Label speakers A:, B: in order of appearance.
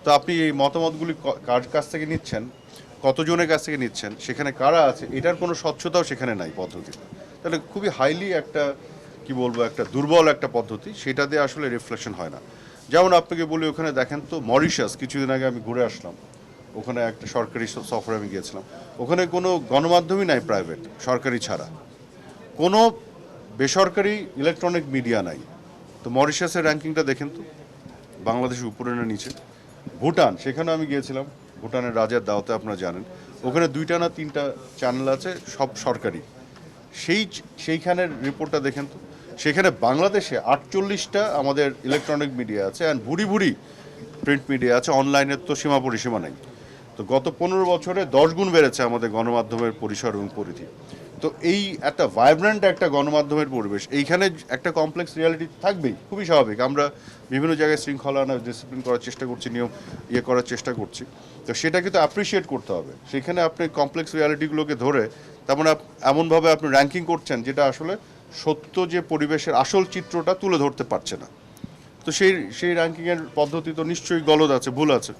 A: তো আপনি এই মতামতগুলি কার কাছ থেকে নিচ্ছেন, কতজনের কাছ থেকে নিচ্ছেন, সেখানে কারা আছে, এটার কোনো স্বচ্ছতাও সেখানে নাই পদ্ধতিতে। তাহলে খুবই হাইলি একটা কি বলবো একটা দুর্বল একটা পদ্ধতি, সেটা দিয়ে আসলে রিফ্লেকশন হয় না। যেমন আপনাকে বলি, ওখানে দেখেন তো মরিশাস, কিছুদিন আগে আমি ঘুরে আসলাম, ওখানে একটা সরকারি সফরে আমি গিয়েছিলাম। ওখানে কোনো গণমাধ্যমই নাই প্রাইভেট, সরকারি ছাড়া কোনো বেসরকারি ইলেকট্রনিক মিডিয়া নাই। তো মরিশাসের র্যাঙ্কিংটা দেখেন তো, বাংলাদেশের উপরে না নিচে। ভুটান, সেখানে আমি গিয়েছিলাম, ভুটানের রাজার দাওয়াতে, আপনারা জানেন ওখানে 2টা না 3টা চ্যানেল আছে, সব সরকারি। সেইখানের রিপোর্টটা দেখেন তো, সেখানে বাংলাদেশে 48টা আমাদের ইলেকট্রনিক মিডিয়া আছে, and Bhuri Bhuri print media আছে, অনলাইনের তো সীমা পরিসীমা নেই। তো গত 15 বছরে 10 গুণ বেড়েছে আমাদের গণমাধ্যমের পরিসর এবং পরিধি। তো এই একটা ভাইব্রেন্ট একটা গণমাধ্যমের পরিবেশ, এইখানে একটা কমপ্লেক্স রিয়ালিটি থাকবেই, খুবই স্বাভাবিক। আমরা বিভিন্ন জায়গায় শৃঙ্খলা না ডিসিপ্লিন করার চেষ্টা করছি, নিয়ম করার চেষ্টা করছি। তো সেটা কিন্তু অ্যাপ্রিসিয়েট করতে হবে। সেখানে আপনি কমপ্লেক্স রিয়ালিটিগুলোকে ধরে তার মানে এমনভাবে আপনি র্যাঙ্কিং করছেন যেটা আসলে সত্য যে পরিবেশের আসল চিত্রটা তুলে ধরতে পারছে না। তো সেই সেই র্যাঙ্কিংয়ের পদ্ধতি তো নিশ্চয়ই গলদ আছে, ভুল আছে।